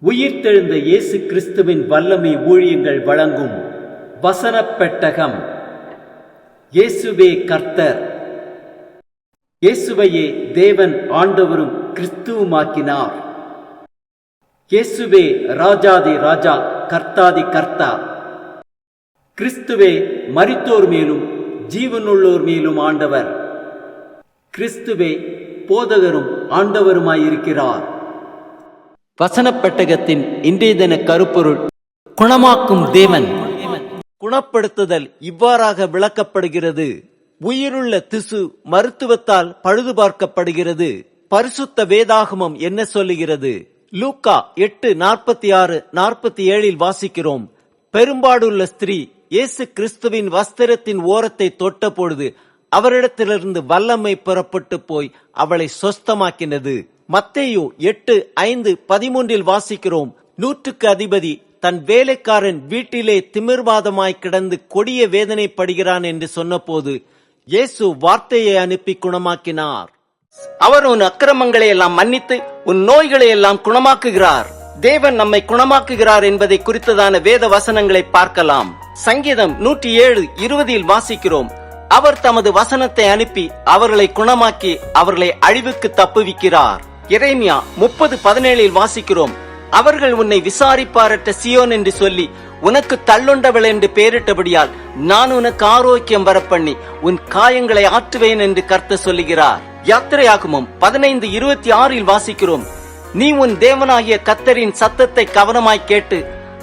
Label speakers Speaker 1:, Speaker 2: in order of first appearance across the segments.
Speaker 1: உயிர்த்தெழுந்த இயேசு கிறிஸ்துவின் வல்லமை ஊழியங்கள் வழங்கும் வசனப் பெட்டகம். இயேசுவே கர்த்தர். இயேசுவையே தேவன் ஆண்டவரும் கிறிஸ்துவுமாக்கினார். இயேசுவே ராஜாதி ராஜா, கர்த்தாதி கர்த்தா. கிறிஸ்துவே மரித்தோர் மேலும் ஜீவனுள்ளோர் மேலும் ஆண்டவர். கிறிஸ்துவே போதகரும் ஆண்டவருமாயிருக்கிறார். வசனப் பெட்டகத்தின் இன்றைய தின கருப்பொருள்: குணமாக்கும் தேவன். குணப்படுத்துதல் இவ்வாறாக விளக்கப்படுகிறது. உயிருள்ள திசு மருத்துவத்தால் பழுது பார்க்கப்படுகிறது. பரிசுத்த வேதாகமம் என்ன சொல்லுகிறது? லூக்கா 8:46-47 வாசிக்கிறோம். பெரும்பாடுள்ள ஸ்திரீ இயேசு கிறிஸ்துவின் வஸ்திரத்தின் ஓரத்தை தொட்ட பொழுது அவரிடத்திலிருந்து வல்லமை புறப்பட்டு போய் அவளை சொஸ்தமாக்கினது. மத்தேயு 8:5-13 வாசிக்கிறோம். 100க்கு அதிபதி தன் வேலைக்காரன் வீட்டிலே திமிர்வாதமாய் கிடந்து கொடிய வேதனைப்படுகிறான் என்று சொன்னபோது இயேசு வார்த்தையை அனுப்பி குணமாக்கினார். அவர் உன் அக்கிரமங்களை எல்லாம் மன்னித்து உன் நோய்களை எல்லாம் குணமாக்குகிறார். தேவன் நம்மை குணமாக்குகிறார் என்பதை குறித்ததான வேத வசனங்களை பார்க்கலாம். சங்கீதம் 107:20 வாசிக்கிறோம். அவர் தமது வசனத்தை அனுப்பி அவர்களை குணமாக்கி அவர்களை அழிவுக்கு தப்புவிக்கிறார். எரேமியா 30:17 வாசிக்கிறோம். அவர்கள் உன்னை விசாரிப்பாரற்ற சியோன் என்று சொல்லி உனக்கு தள்ளுண்டவள் என்று பெயரிட்டபடியால் நான் உனக்கு ஆரோக்கியம் வரப்பண்ணி உன் காயங்களை ஆற்றுவேன் என்று கர்த்தர் சொல்லுகிறார். யாத்திரையாகமம் 15:26 வாசிக்கிறோம். நீ உன் தேவனாகிய கர்த்தரின் சத்தத்தை கவனமாய் கேட்டு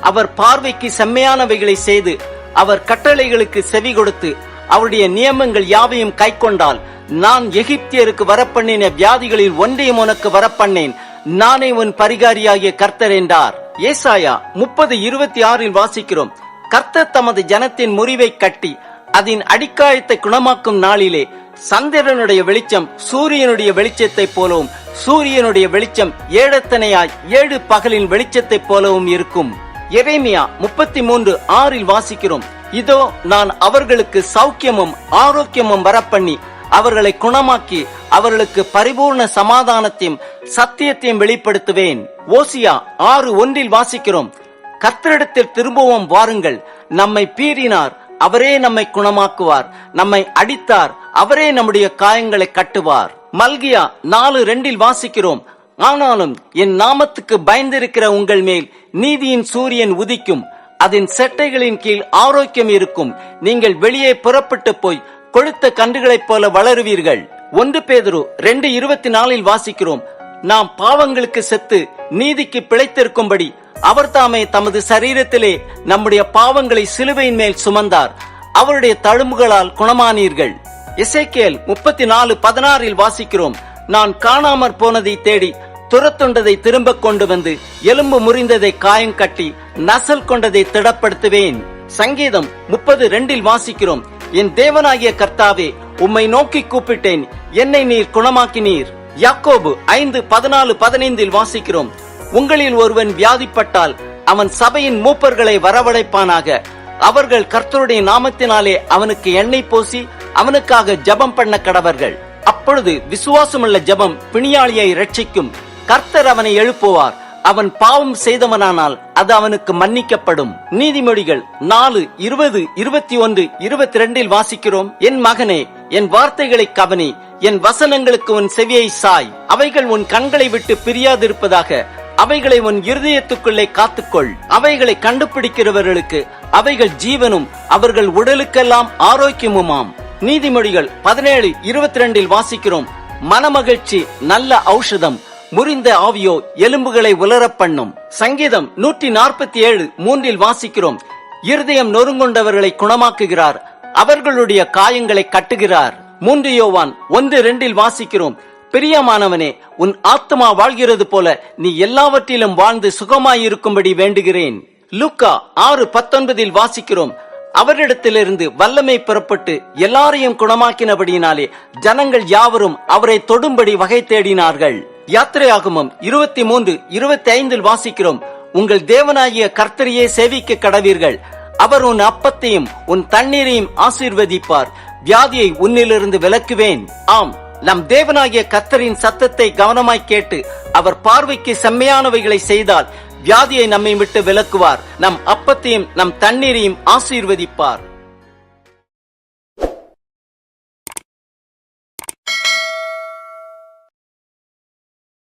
Speaker 1: அவர் பார்வைக்கு செம்மையானவைகளை செய்து அவர் கட்டளைகளுக்கு செவி கொடுத்து அவருடைய நியமங்கள் யாவையும் கை கொண்டால் நான் எகிப்தியருக்கு வரப்பண்ணின வியாதிகளில் ஒன்றையும் உனக்கு வரப்பண்ணேன். நானே உன் பரிகாரியாகிய கர்த்தர் என்றார். ஏசாயா 30:26 வாசிக்கிறோம். கர்த்தர் தமது ஜனத்தின் முறிவை கட்டி அதன் அடிக்காயத்தை குணமாக்கும் நாளிலே சந்திரனுடைய வெளிச்சம் சூரியனுடைய வெளிச்சத்தை போலவும் சூரியனுடைய வெளிச்சம் ஏழத்தனையாய் 7 பகலின் வெளிச்சத்தை போலவும் இருக்கும். எரேமியா 33:6 வாசிக்கிறோம். இதோ நான் அவர்களுக்கு சௌக்கியமும் ஆரோக்கியமும் வரப்பண்ணி அவர்களை குணமாக்கி அவர்களுக்கு பரிபூர்ண சமாதானத்தையும் சத்தியத்தையும் வெளிப்படுத்துவேன். ஓசியா 6:1 வாசிக்கிறோம். கர்த்தரிடத்தில் திரும்பவும் வாருங்கள். நம்மை பீறினார், அவரே நம்மை குணமாக்குவார். நம்மை அடித்தார், அவரே நம்முடைய காயங்களை கட்டுவார். மல்கியா 4:2 வாசிக்கிறோம். ஆனாலும் என் நாமத்துக்கு பயந்திருக்கிற உங்கள் மேல் நீதியின் சூரியன் உதிக்கும். அதன் செட்டைகளின் கீழ் ஆரோக்கியம் இருக்கும். நீங்கள் வெளியே புறப்பட்டு போய் கொழுத்த கன்றுகளைப் போல வளருவீர்கள். 1 பேதுரு 2:24 வாசிக்கிறோம். நாம் பாவங்களுக்கு செத்து நீதிக்கு பிழைத்திருக்கும்படி அவர் தாமே தமது சரீரத்திலே நம்முடைய பாவங்களை சிலுவையின் மேல் சுமந்தார். அவருடைய தழும்புகளால் குணமானீர்கள். எசேக்கியேல் 34:16 வாசிக்கிறோம். நான் காணாமற் போனதை தேடி துரத்துண்டதை திரும்ப கொண்டு வந்து எலும்பு முறிந்ததை காயம் கட்டி நசல் கொண்டதை திடப்படுத்துவேன். சங்கீதம் 30:2 வாசிக்கிறோம். என் தேவனாகிய கர்த்தாவே, உம்மை நோக்கி கூப்பிட்டேன், என்னை நீர் குணமாக்கினீர். யாக்கோபு 5:14-15 வாசிக்கிறோம். உங்களில் ஒருவன் வியாதிப்பட்டால் அவன் சபையின் மூப்பர்களை வரவழைப்பானாக. அவர்கள் கர்த்தருடைய நாமத்தினாலே அவனுக்கு எண்ணெய் பூசி அவனுக்காக ஜெபம் பண்ண கடவர்கள். அப்பொழுது விசுவாசமுள்ள ஜெபம் பிணியாளியை ரட்சிக்கும். கர்த்தர் அவனை எழுப்புவார். அவன் பாவம் செய்தவனானால் அது அவனுக்கு மன்னிக்கப்படும். நீதிமொழிகள் 4:20-21-22 வாசிக்கிறோம். என் மகனே, என் வார்த்தைகளை கவனி, என் வசனங்களுக்கு உன் செவியை சாய். அவைகள் உன் கண்களை விட்டு பிரியாதிருப்பதாக. அவைகளை உன் இருதயத்துக்குள்ளே காத்துக்கொள். அவைகளை கண்டுபிடிக்கிறவர்களுக்கு அவைகள் ஜீவனும் அவர்கள் உடலுக்கெல்லாம் ஆரோக்கியமுமாம். நீதிமொழிகள் 17:22 வாசிக்கிறோம். மனமகிழ்ச்சி நல்ல ஔஷதம், முறிந்த ஆவியோ எலும்புகளை உலரப் பண்ணும். சங்கீதம் 147:3 வாசிக்கிறோம். இருதயம் நொறுங்கொண்டவர்களை குணமாக்குகிறார், அவர்களுடைய காயங்களை கட்டுகிறார். 3 யோவான் 1:2 வாசிக்கிறோம். பிரியமானவனே, உன் ஆத்மா வாழ்கிறது போல நீ எல்லாவற்றிலும் வாழ்ந்து சுகமாயிருக்கும்படி வேண்டுகிறேன். லூக்கா 6:19 வாசிக்கிறோம். அவரிடத்திலிருந்து வல்லமை புறப்பட்டு எல்லாரையும் குணமாக்கினபடியினாலே ஜனங்கள் யாவரும் அவரை தொடும்படி வகை தேடினார்கள். யாத்திரையாகமம் 23:25 வாசிக்கிறோம். உங்கள் தேவனாகிய கர்த்தரையே சேவிக்க கடவீர்கள். அவர் உன் அப்பத்தையும் உன் தண்ணீரையும் ஆசீர்வதிப்பார். வியாதியை உன்னிலிருந்து விலக்குவேன். ஆம், நம் தேவனாகிய கர்த்தரின் சத்தத்தை கவனமாய் கேட்டு அவர் பார்வைக்கு செம்மையானவைகளை செய்தால் வியாதியை நம்மை விட்டு விலக்குவார். நம் அப்பத்தையும் நம் தண்ணீரையும் ஆசீர்வதிப்பார்.